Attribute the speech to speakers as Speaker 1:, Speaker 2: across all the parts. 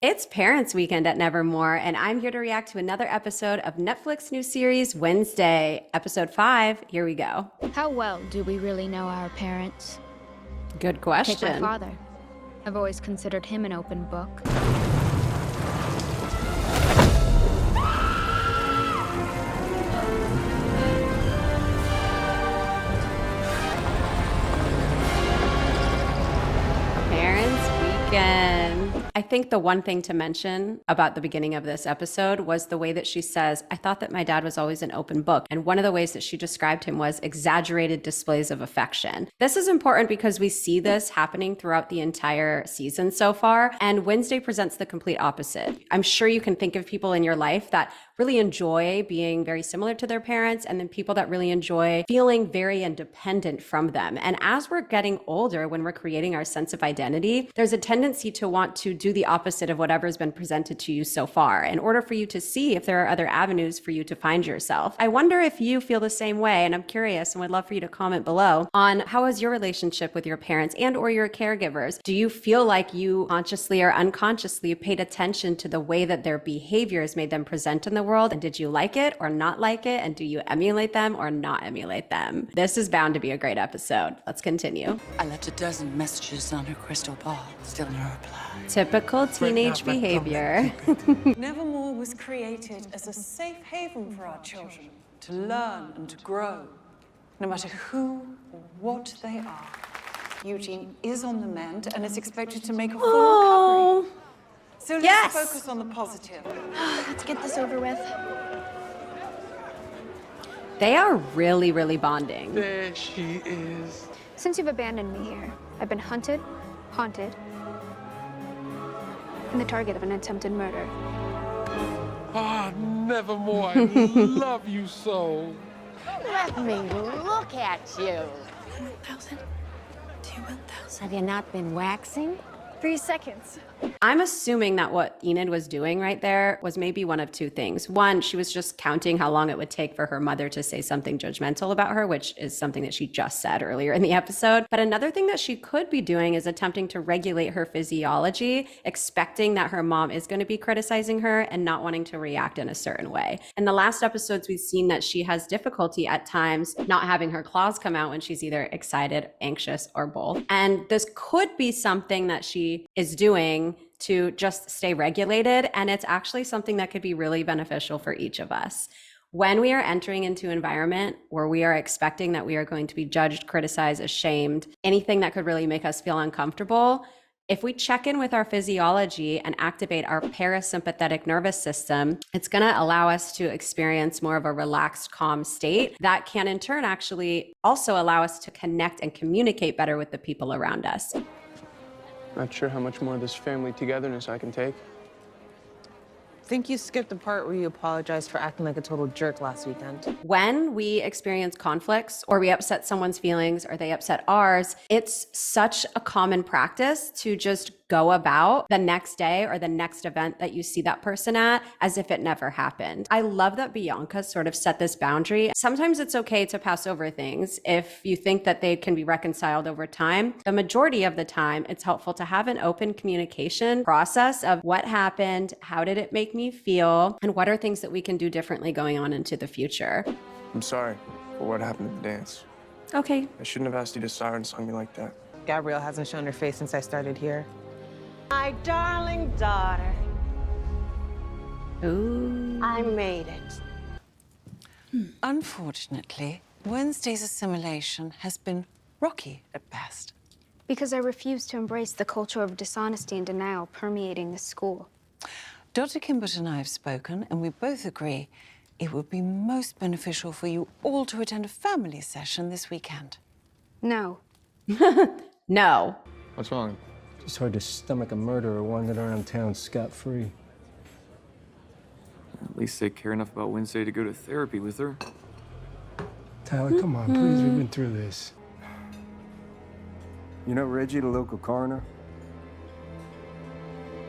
Speaker 1: It's Parents Weekend at Nevermore, and I'm here to react to another episode of Netflix new series Wednesday, episode 5. Here we go.
Speaker 2: How well do we really know our parents?
Speaker 1: Good
Speaker 2: Take
Speaker 1: question.
Speaker 2: my father. I've always considered him an open book.
Speaker 1: Parents Weekend. I think the one thing to mention about the beginning of this episode was the way that she says, I thought that my dad was always an open book. And one of the ways that she described him was exaggerated displays of affection. This is important because we see this happening throughout the entire season so far. And Wednesday presents the complete opposite. I'm sure you can think of people in your life that really enjoy being very similar to their parents, and then people that really enjoy feeling very independent from them. And as we're getting older, when we're creating our sense of identity, there's a tendency to want to do the opposite of whatever's been presented to you so far in order for you to see if there are other avenues for you to find yourself. I wonder if you feel the same way, and I'm curious and would love for you to comment below on how is your relationship with your parents and or your caregivers. Do you feel like you consciously or unconsciously paid attention to the way that their behaviors made them present in the world? And did you like it or not like it? And do you emulate them or not emulate them? This is bound to be a great episode. Let's continue.
Speaker 3: I left a dozen messages on her crystal ball. Still no reply.
Speaker 1: Typical teenage behavior.
Speaker 4: Nevermore was created as a safe haven for our children to learn and to grow, no matter who or what they are. Eugene is on the mend and is expected to make a full recovery. So let's focus on the positive.
Speaker 2: Let's get this over with.
Speaker 1: They are really, really bonding.
Speaker 5: There she is.
Speaker 2: Since you've abandoned me here, I've been hunted, haunted, and the target of an attempted murder.
Speaker 5: Ah, Nevermore, I love you so.
Speaker 6: Let me look at you.
Speaker 3: 1,000. Do you 1,000?
Speaker 6: Have you not been waxing?
Speaker 2: 3 seconds.
Speaker 1: I'm assuming that what Enid was doing right there was maybe one of two things. One, she was just counting how long it would take for her mother to say something judgmental about her, which is something that she just said earlier in the episode. But another thing that she could be doing is attempting to regulate her physiology, expecting that her mom is going to be criticizing her and not wanting to react in a certain way. In the last episodes, we've seen that she has difficulty at times not having her claws come out when she's either excited, anxious, or both. And this could be something that she is doing to just stay regulated. And it's actually something that could be really beneficial for each of us. When we are entering into an environment where we are expecting that we are going to be judged, criticized, ashamed, anything that could really make us feel uncomfortable, if we check in with our physiology and activate our parasympathetic nervous system, it's going to allow us to experience more of a relaxed, calm state that can in turn actually also allow us to connect and communicate better with the people around us.
Speaker 7: Not sure how much more of this family togetherness I can take.
Speaker 8: Think you skipped the part where you apologized for acting like a total jerk last weekend.
Speaker 1: When we experience conflicts or we upset someone's feelings or they upset ours, it's such a common practice to just go about the next day or the next event that you see that person at as if it never happened. I love that Bianca sort of set this boundary. Sometimes it's okay to pass over things if you think that they can be reconciled over time. The majority of the time, it's helpful to have an open communication process of what happened, how did it make me feel, and what are things that we can do differently going on into the future.
Speaker 7: I'm sorry for what happened at the dance.
Speaker 1: Okay.
Speaker 7: I shouldn't have asked you to siren song me like that.
Speaker 8: Gabrielle hasn't shown her face since I started here.
Speaker 6: My darling daughter,
Speaker 1: Ooh.
Speaker 6: I made it.
Speaker 3: Unfortunately, Wednesday's assimilation has been rocky at best.
Speaker 2: Because I refuse to embrace the culture of dishonesty and denial permeating the school.
Speaker 3: Dr. Kinbott and I have spoken, and we both agree it would be most beneficial for you all to attend a family session this weekend.
Speaker 2: No.
Speaker 1: No.
Speaker 9: What's wrong? It's hard to stomach a murderer wandering around town scot-free.
Speaker 10: At least they care enough about Wednesday to go to therapy with her.
Speaker 9: Tyler, come on, please, we've been through this.
Speaker 11: You know Reggie, the local coroner?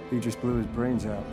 Speaker 11: He just blew his brains out.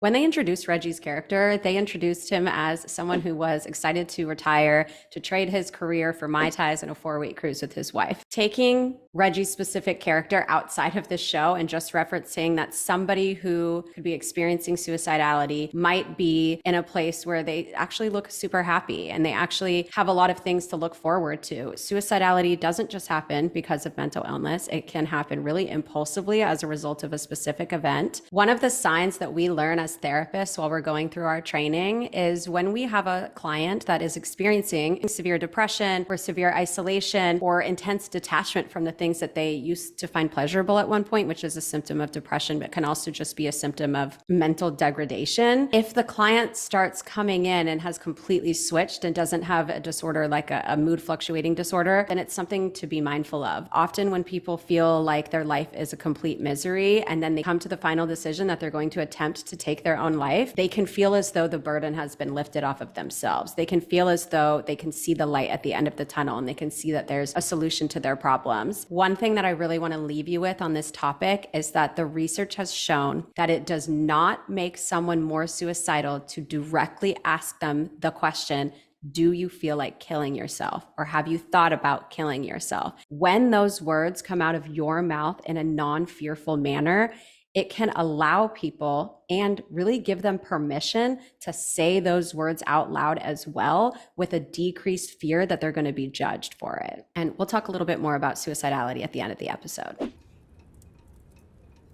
Speaker 1: When they introduced Reggie's character, they introduced him as someone who was excited to retire, to trade his career for Mai Tais and a 4-week cruise with his wife. Taking Reggie's specific character outside of this show and just referencing that somebody who could be experiencing suicidality might be in a place where they actually look super happy and they actually have a lot of things to look forward to. Suicidality doesn't just happen because of mental illness. It can happen really impulsively as a result of a specific event. One of the signs that we learn as therapists while we're going through our training is when we have a client that is experiencing severe depression or severe isolation or intense detachment from the things that they used to find pleasurable at one point, which is a symptom of depression, but can also just be a symptom of mental degradation. If the client starts coming in and has completely switched and doesn't have a disorder like a mood fluctuating disorder, then it's something to be mindful of. Often when people feel like their life is a complete misery and then they come to the final decision that they're going to attempt to take their own life, they can feel as though the burden has been lifted off of themselves. They can feel as though they can see the light at the end of the tunnel and they can see that there's a solution to their problems. One thing that I really want to leave you with on this topic is that the research has shown that it does not make someone more suicidal to directly ask them the question, do you feel like killing yourself? Or have you thought about killing yourself? When those words come out of your mouth in a non-fearful manner, it can allow people and really give them permission to say those words out loud as well, with a decreased fear that they're going to be judged for it. And we'll talk a little bit more about suicidality at the end of the episode.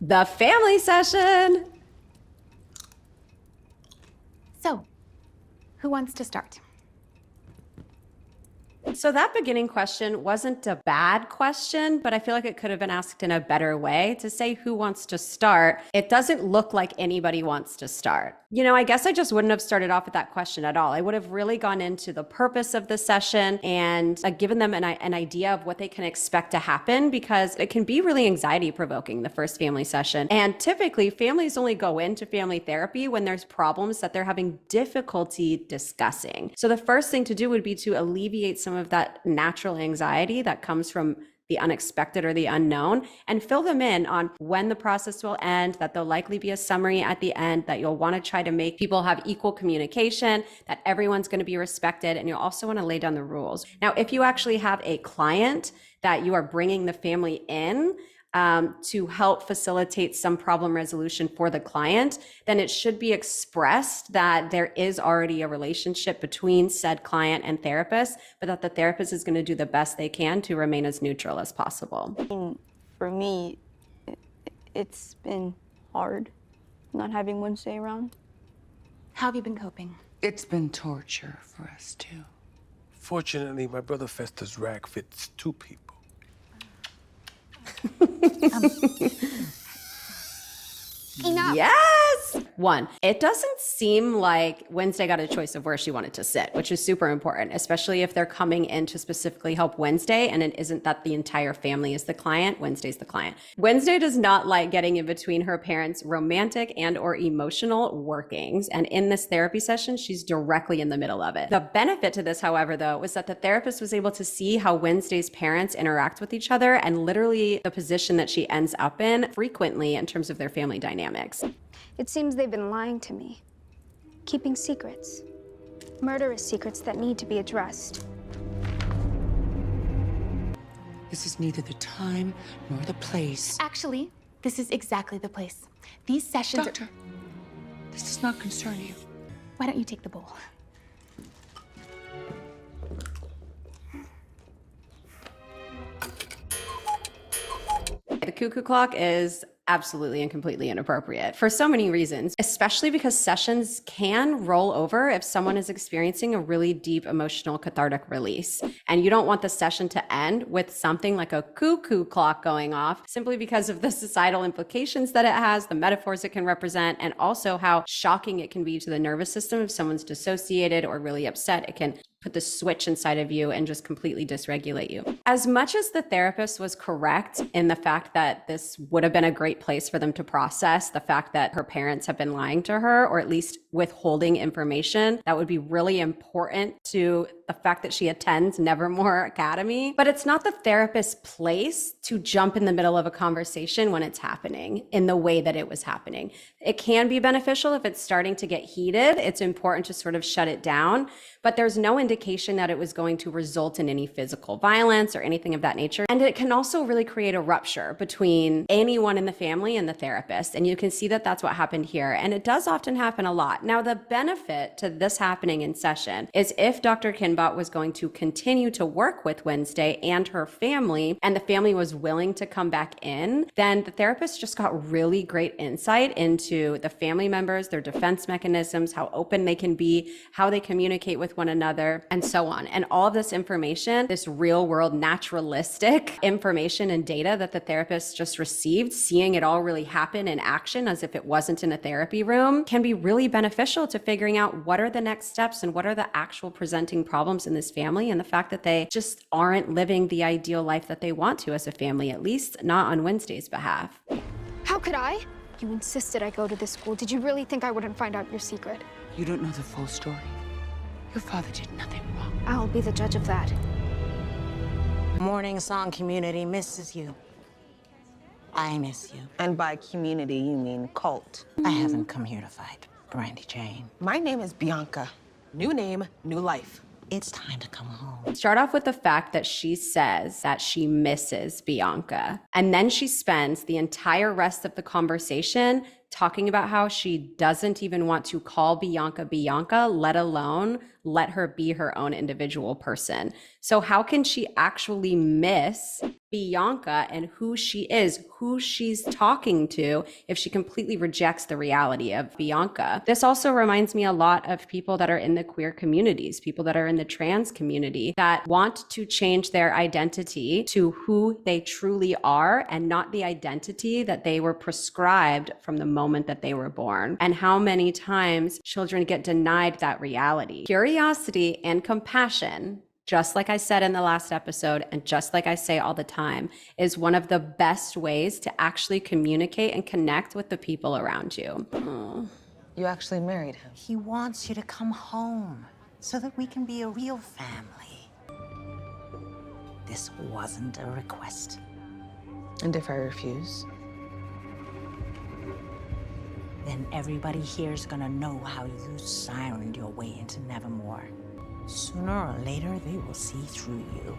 Speaker 1: The family session.
Speaker 12: So, who wants to start?
Speaker 1: So that beginning question wasn't a bad question, but I feel like it could have been asked in a better way. To say who wants to start, it doesn't look like anybody wants to start. You know, I guess I just wouldn't have started off with that question at all. I would have really gone into the purpose of the session and given them an idea of what they can expect to happen, because it can be really anxiety provoking, the first family session. And typically families only go into family therapy when there's problems that they're having difficulty discussing. So the first thing to do would be to alleviate some of that natural anxiety that comes from the unexpected or the unknown, and fill them in on when the process will end, that there'll likely be a summary at the end, that you'll want to try to make people have equal communication, that everyone's going to be respected, and you'll also want to lay down the rules. Now, if you actually have a client that you are bringing the family in to help facilitate some problem resolution for the client, then it should be expressed that there is already a relationship between said client and therapist, but that the therapist is going to do the best they can to remain as neutral as possible.
Speaker 13: For me, it's been hard not having Wednesday around.
Speaker 12: How have you been coping?
Speaker 4: It's been torture for us, too.
Speaker 5: Fortunately, my brother Fester's rag fits two people.
Speaker 12: Enough.
Speaker 1: Yes! One, it doesn't seem like Wednesday got a choice of where she wanted to sit, which is super important, especially if they're coming in to specifically help Wednesday, and it isn't that the entire family is the client, Wednesday's the client. Wednesday does not like getting in between her parents' romantic and or emotional workings, and in this therapy session, she's directly in the middle of it. The benefit to this, however, though, was that the therapist was able to see how Wednesday's parents interact with each other and literally the position that she ends up in frequently in terms of their family dynamics.
Speaker 2: It seems they've been lying to me, keeping secrets, murderous secrets that need to be addressed.
Speaker 4: This is neither the time nor the place.
Speaker 12: Actually, this is exactly the place. These sessions
Speaker 4: Doctor, this does not concern you.
Speaker 12: Why don't you take the bowl?
Speaker 1: The cuckoo clock is absolutely and completely inappropriate for so many reasons, especially because sessions can roll over if someone is experiencing a really deep emotional cathartic release. And you don't want the session to end with something like a cuckoo clock going off, simply because of the societal implications that it has, the metaphors it can represent, and also how shocking it can be to the nervous system if someone's dissociated or really upset. It can put the switch inside of you and just completely dysregulate you. As much as the therapist was correct in the fact that this would have been a great place for them to process the fact that her parents have been lying to her, or at least withholding information that would be really important to the fact that she attends Nevermore Academy. But it's not the therapist's place to jump in the middle of a conversation when it's happening in the way that it was happening. It can be beneficial if it's starting to get heated. It's important to sort of shut it down, but there's no indication indication that it was going to result in any physical violence or anything of that nature. And it can also really create a rupture between anyone in the family and the therapist. And you can see that that's what happened here. And it does often happen a lot. Now, the benefit to this happening in session is if Dr. Kinbott was going to continue to work with Wednesday and her family, and the family was willing to come back in, then the therapist just got really great insight into the family members, their defense mechanisms, how open they can be, how they communicate with one another, and so on. And all of this information, this real world naturalistic information and data that the therapist just received, seeing it all really happen in action as if it wasn't in a therapy room, can be really beneficial to figuring out what are the next steps and what are the actual presenting problems in this family, and the fact that they just aren't living the ideal life that they want to as a family, at least not on Wednesday's behalf.
Speaker 2: How could I? You insisted I go to this school. Did you really think I wouldn't find out your secret?
Speaker 3: You don't know the full story. Your father did nothing wrong.
Speaker 2: I'll be the judge of that.
Speaker 6: Morning Song community misses you. I miss you.
Speaker 8: And by community, you mean cult.
Speaker 6: I haven't come here to fight, Brandy Jane.
Speaker 8: My name is Bianca. New name, new life.
Speaker 6: It's time to come home.
Speaker 1: Start off with the fact that she says that she misses Bianca. And then she spends the entire rest of the conversation talking about how she doesn't even want to call Bianca Bianca, let alone let her be her own individual person. So how can she actually miss Bianca and who she is, who she's talking to, if she completely rejects the reality of Bianca? This also reminds me a lot of people that are in the queer communities, people that are in the trans community that want to change their identity to who they truly are and not the identity that they were prescribed from the moment that they were born. And how many times children get denied that reality. Curiosity and compassion, just like I said in the last episode, and just like I say all the time, is one of the best ways to actually communicate and connect with the people around you. Oh.
Speaker 8: You actually married him.
Speaker 6: He wants you to come home so that we can be a real family. This wasn't a request.
Speaker 8: And if I refuse?
Speaker 6: Then everybody here's gonna know how you sirened your way into Nevermore. Sooner or later, they will see through you.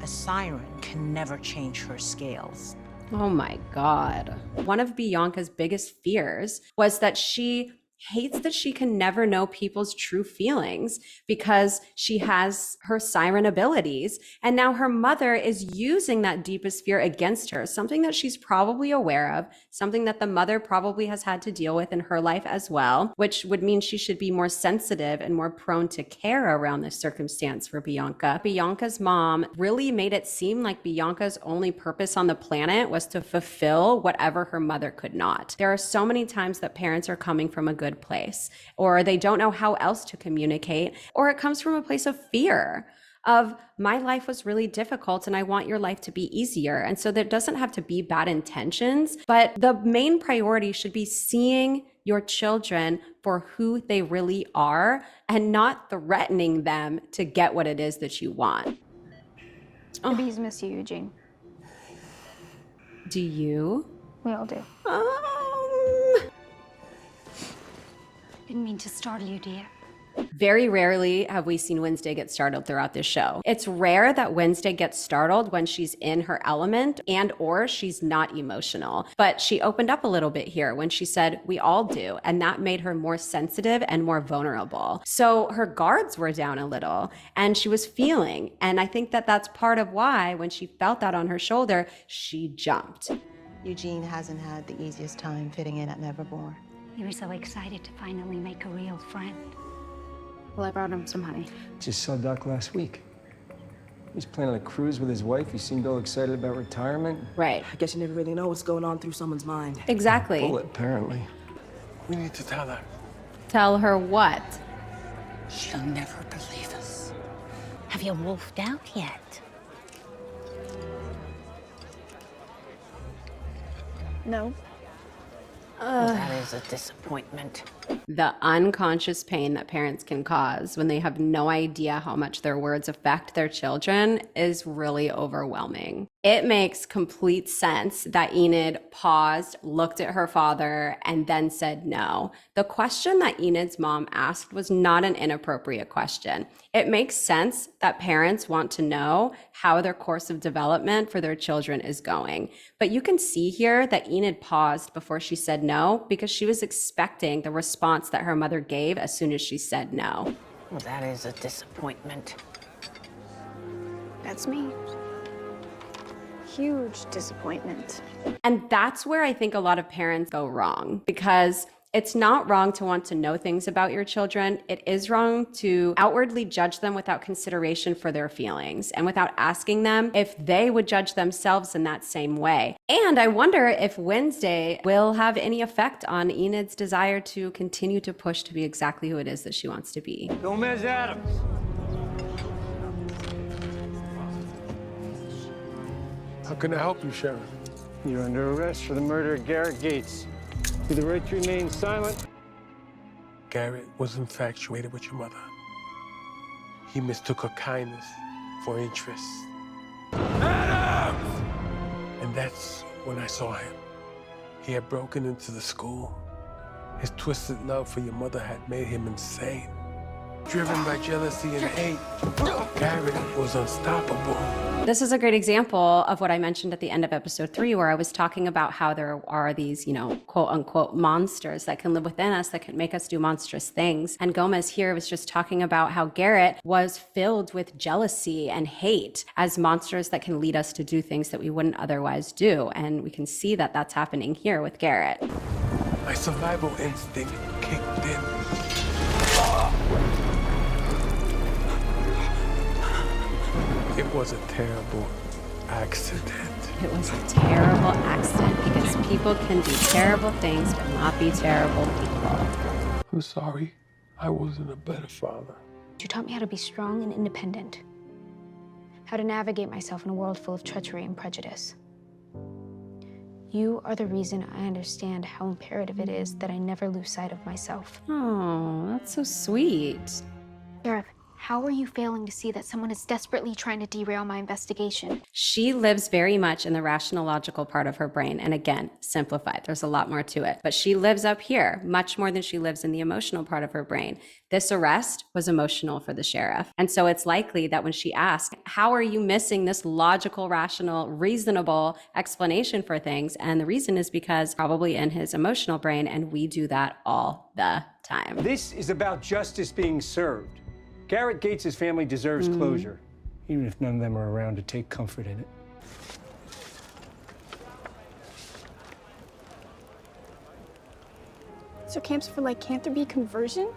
Speaker 6: A siren can never change her scales.
Speaker 1: Oh my God. One of Bianca's biggest fears was that she hates that she can never know people's true feelings because she has her siren abilities. And now her mother is using that deepest fear against her, something that she's probably aware of, something that the mother probably has had to deal with in her life as well, which would mean she should be more sensitive and more prone to care around this circumstance for Bianca. Bianca's mom really made it seem like Bianca's only purpose on the planet was to fulfill whatever her mother could not. There are so many times that parents are coming from a good place, or they don't know how else to communicate, or it comes from a place of fear of my life was really difficult and I want your life to be easier. And so there doesn't have to be bad intentions, but the main priority should be seeing your children for who they really are and not threatening them to get what it is that you want.
Speaker 2: Babies miss you, Eugene.
Speaker 1: Do you?
Speaker 2: We all do.
Speaker 14: Didn't mean to startle you, dear.
Speaker 1: Very rarely have we seen Wednesday get startled throughout this show. It's rare that Wednesday gets startled when she's in her element and or she's not emotional. But she opened up a little bit here when she said, we all do. And that made her more sensitive and more vulnerable. So her guards were down a little and she was feeling. And I think that that's part of why when she felt that on her shoulder, she jumped.
Speaker 15: Eugene hasn't had the easiest time fitting in at Nevermore.
Speaker 14: He was so excited to finally make a real friend.
Speaker 2: Well, I brought him some honey.
Speaker 9: Just saw Doc last week. He's planning a cruise with his wife. He seemed all excited about retirement.
Speaker 1: Right.
Speaker 16: I guess you never really know what's going on through someone's mind.
Speaker 1: Exactly.
Speaker 9: Bullet, apparently.
Speaker 5: We need to tell her.
Speaker 1: Tell her what?
Speaker 6: She'll never believe us. Have you wolfed out yet?
Speaker 2: No.
Speaker 6: That is a disappointment.
Speaker 1: The unconscious pain that parents can cause when they have no idea how much their words affect their children is really overwhelming. It makes complete sense that Enid paused, looked at her father, and then said no. The question that Enid's mom asked was not an inappropriate question. It makes sense that parents want to know how their course of development for their children is going. But you can see here that Enid paused before she said no because she was expecting the response that her mother gave as soon as she said no.
Speaker 6: Well, that is a disappointment.
Speaker 2: That's me. Huge disappointment.
Speaker 1: And that's where I think a lot of parents go wrong, because it's not wrong to want to know things about your children. It is wrong to outwardly judge them without consideration for their feelings and without asking them if they would judge themselves in that same way. And I wonder if Wednesday will have any effect on Enid's desire to continue to push to be exactly who it is that she wants to be.
Speaker 11: Gomez Addams.
Speaker 5: How can I help you, Sheriff?
Speaker 11: You're under arrest for the murder of Garrett Gates. You the right to remain silent?
Speaker 5: Garrett was infatuated with your mother. He mistook her kindness for interest. Addams! And that's when I saw him. He had broken into the school. His twisted love for your mother had made him insane. Driven by jealousy and hate, Garrett was unstoppable.
Speaker 1: This is a great example of what I mentioned at the end of episode 3, where I was talking about how there are these, quote unquote monsters that can live within us, that can make us do monstrous things. And Gomez here was just talking about how Garrett was filled with jealousy and hate as monsters that can lead us to do things that we wouldn't otherwise do. And we can see that that's happening here with Garrett.
Speaker 5: My survival instinct kicked in. It was a terrible accident.
Speaker 1: It was a terrible accident because people can do terrible things but not be terrible people.
Speaker 5: I'm sorry. I wasn't a better father.
Speaker 2: You taught me how to be strong and independent. How to navigate myself in a world full of treachery and prejudice. You are the reason I understand how imperative it is that I never lose sight of myself.
Speaker 1: Oh, that's so sweet.
Speaker 12: Sheriff, how are you failing to see that someone is desperately trying to derail my investigation?
Speaker 1: She lives very much in the rational, logical part of her brain. And again, simplified. There's a lot more to it. But she lives up here much more than she lives in the emotional part of her brain. This arrest was emotional for the sheriff. And so it's likely that when she asked, how are you missing this logical, rational, reasonable explanation for things? And the reason is because probably in his emotional brain, and we do that all the time.
Speaker 11: This is about justice being served. Garrett Gates' family deserves closure, even if none of them are around to take comfort in it.
Speaker 2: So camps for lycanthropy conversion?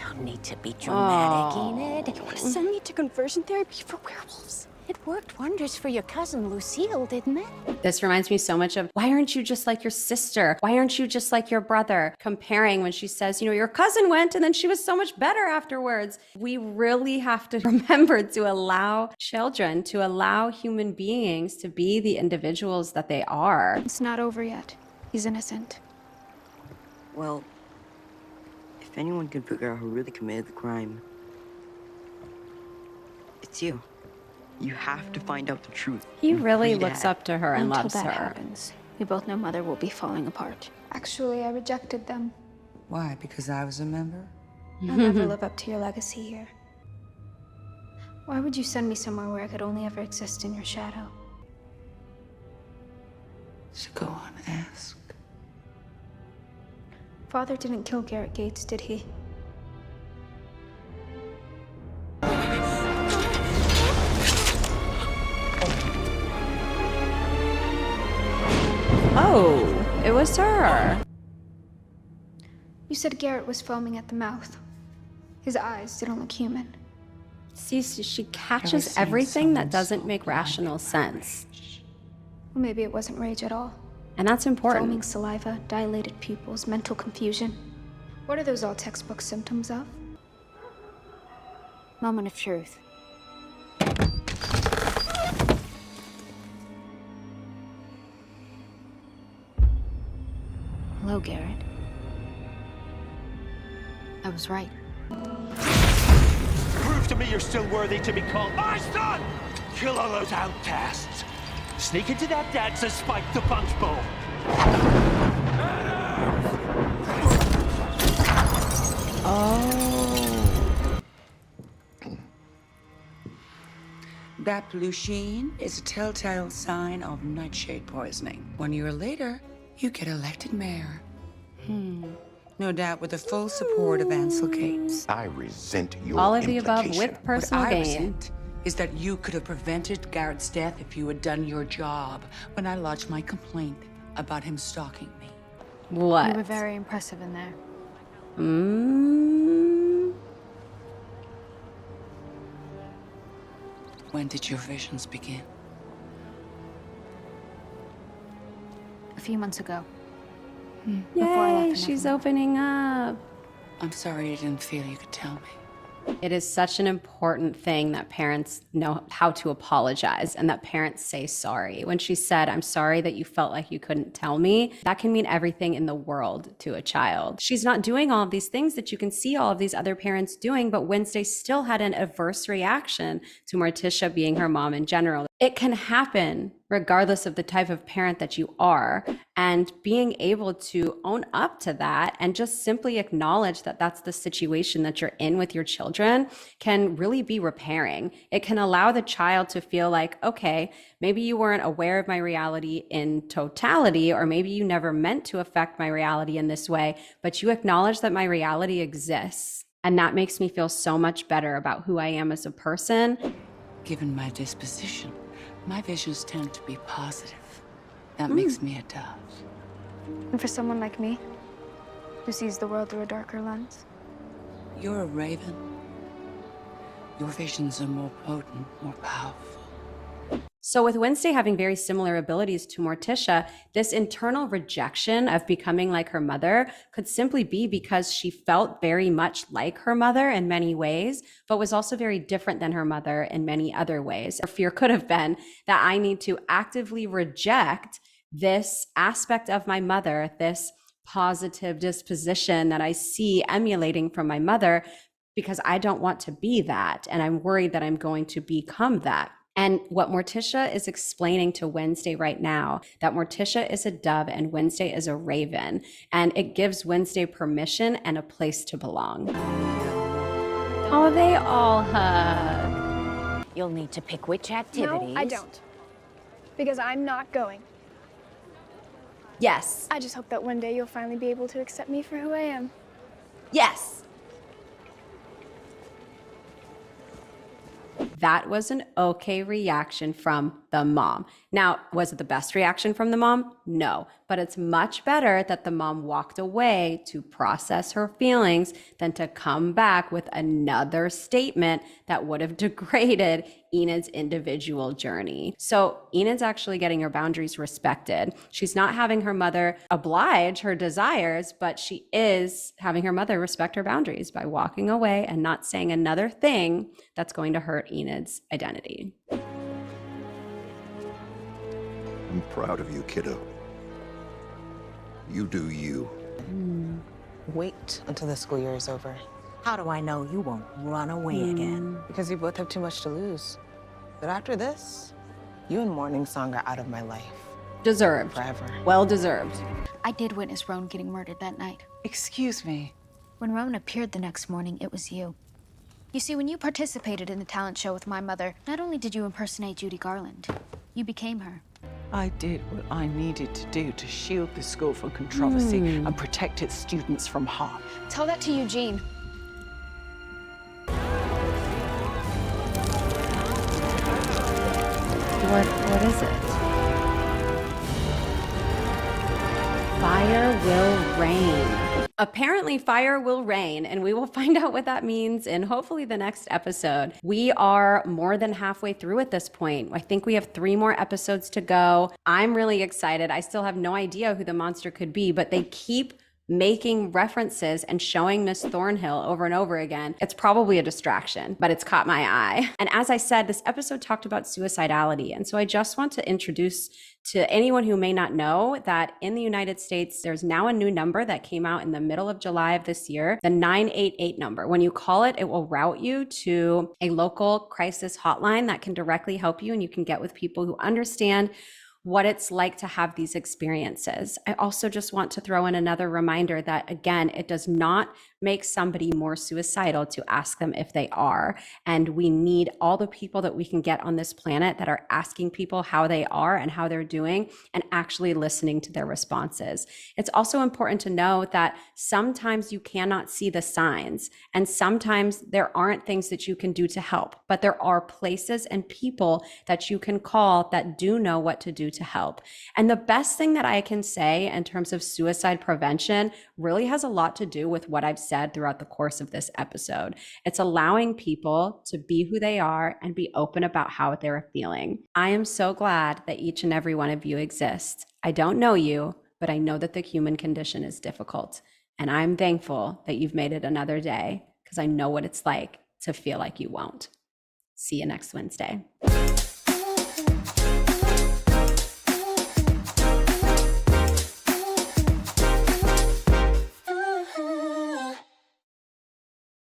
Speaker 6: No need to be dramatic, Enid.
Speaker 2: You want to send me to conversion therapy for werewolves?
Speaker 6: It worked wonders for your cousin Lucille, didn't it?
Speaker 1: This reminds me so much of, why aren't you just like your sister? Why aren't you just like your brother? Comparing when she says, your cousin went and then she was so much better afterwards. We really have to remember to allow children, to allow human beings to be the individuals that they are.
Speaker 2: It's not over yet. He's innocent.
Speaker 17: Well, if anyone can figure out who really committed the crime, it's you. You have to find out the truth.
Speaker 1: He really looks up to her and loves
Speaker 2: Until that
Speaker 1: her.
Speaker 2: happens, we both know Mother will be falling apart. Actually, I rejected them.
Speaker 17: Why? Because I was a member?
Speaker 2: I'll never live up to your legacy here. Why would you send me somewhere where I could only ever exist in your shadow?
Speaker 17: So go on, ask.
Speaker 2: Father didn't kill Garrett Gates, did he?
Speaker 1: Oh, it was her.
Speaker 2: You said Garrett was foaming at the mouth. His eyes didn't look human.
Speaker 1: See, she catches everything that doesn't make rational sense.
Speaker 2: Well, maybe it wasn't rage at all.
Speaker 1: And that's important.
Speaker 2: Foaming saliva, dilated pupils, mental confusion. What are those all textbook symptoms of?
Speaker 12: Moment of truth. Hello, Garrett. I was right.
Speaker 18: Prove to me you're still worthy to be called my son! Kill all those outcasts! Sneak into that dance and spike the punch bowl.
Speaker 19: Oh. That blue sheen is a telltale sign of nightshade poisoning. 1 year later, you get elected mayor. No doubt with the full support of Ansel Gates.
Speaker 20: I resent your
Speaker 1: All of the above
Speaker 20: implication.
Speaker 1: with personal
Speaker 19: What I
Speaker 1: gain.
Speaker 19: resent is that you could have prevented Garrett's death if you had done your job when I lodged my complaint about him stalking me.
Speaker 1: What?
Speaker 12: You were very impressive in there.
Speaker 19: When did your visions begin?
Speaker 12: A few months ago. Before I left
Speaker 1: Yay,
Speaker 12: the
Speaker 1: she's opening up.
Speaker 19: I'm sorry you didn't feel you could tell me.
Speaker 1: It is such an important thing that parents know how to apologize and that parents say sorry. When she said, I'm sorry that you felt like you couldn't tell me, that can mean everything in the world to a child. She's not doing all of these things that you can see all of these other parents doing, but Wednesday still had an adverse reaction to Morticia being her mom in general. It can happen regardless of the type of parent that you are, and being able to own up to that and just simply acknowledge that that's the situation that you're in with your children can really be repairing. It can allow the child to feel like, okay, maybe you weren't aware of my reality in totality, or maybe you never meant to affect my reality in this way, but you acknowledge that my reality exists. And that makes me feel so much better about who I am as a person.
Speaker 19: Given my disposition, my visions tend to be positive. That makes me a dove.
Speaker 2: And for someone like me, who sees the world through a darker lens,
Speaker 19: You're a raven. Your visions are more potent, more powerful.
Speaker 1: So with Wednesday having very similar abilities to Morticia, this internal rejection of becoming like her mother could simply be because she felt very much like her mother in many ways, but was also very different than her mother in many other ways. Her fear could have been that I need to actively reject this aspect of my mother, this positive disposition that I see emulating from my mother, because I don't want to be that. And I'm worried that I'm going to become that. And what Morticia is explaining to Wednesday right now, that Morticia is a dove and Wednesday is a raven. And it gives Wednesday permission and a place to belong. Oh, they all hug.
Speaker 6: You'll need to pick which activities.
Speaker 2: No, I don't. Because I'm not going.
Speaker 1: Yes.
Speaker 2: I just hope that one day you'll finally be able to accept me for who I am.
Speaker 1: Yes. That was an okay reaction from the mom. Now, was it the best reaction from the mom? No, but it's much better that the mom walked away to process her feelings than to come back with another statement that would have degraded Enid's individual journey. So Enid's actually getting her boundaries respected. She's not having her mother oblige her desires, but she is having her mother respect her boundaries by walking away and not saying another thing that's going to hurt Enid's identity.
Speaker 20: I'm proud of you, kiddo. You do you.
Speaker 8: Wait until the school year is over.
Speaker 6: How do I know you won't run away again?
Speaker 8: Because you both have too much to lose. But after this, you and Morning Song are out of my life.
Speaker 1: Deserved.
Speaker 8: Forever.
Speaker 1: Well deserved.
Speaker 12: I did witness Roan getting murdered that night.
Speaker 8: Excuse me.
Speaker 12: When Roan appeared the next morning, it was you. You see, when you participated in the talent show with my mother, not only did you impersonate Judy Garland, you became her.
Speaker 3: I did what I needed to do to shield the school from controversy and protect its students from harm.
Speaker 2: Tell that to Eugene.
Speaker 1: What is it? Fire will rain. Apparently fire will rain, and we will find out what that means in hopefully the next episode. We are more than halfway through at this point. I think we have 3 more episodes to go. I'm really excited. I still have no idea who the monster could be, but they keep making references and showing Miss Thornhill over and over again, it's probably a distraction, but it's caught my eye. And as I said, this episode talked about suicidality. And so I just want to introduce to anyone who may not know that in the United States, there's now a new number that came out in the middle of July of this year, the 988 number. When you call it, it will route you to a local crisis hotline that can directly help you, and you can get with people who understand what it's like to have these experiences. I also just want to throw in another reminder that, again, it does not make somebody more suicidal to ask them if they are. And we need all the people that we can get on this planet that are asking people how they are and how they're doing and actually listening to their responses. It's also important to know that sometimes you cannot see the signs, and sometimes there aren't things that you can do to help, but there are places and people that you can call that do know what to do to help. And the best thing that I can say in terms of suicide prevention really has a lot to do with what I've said throughout the course of this episode. It's allowing people to be who they are and be open about how they're feeling. I am so glad that each and every one of you exists. I don't know you, but I know that the human condition is difficult. And I'm thankful that you've made it another day, because I know what it's like to feel like you won't. See you next Wednesday.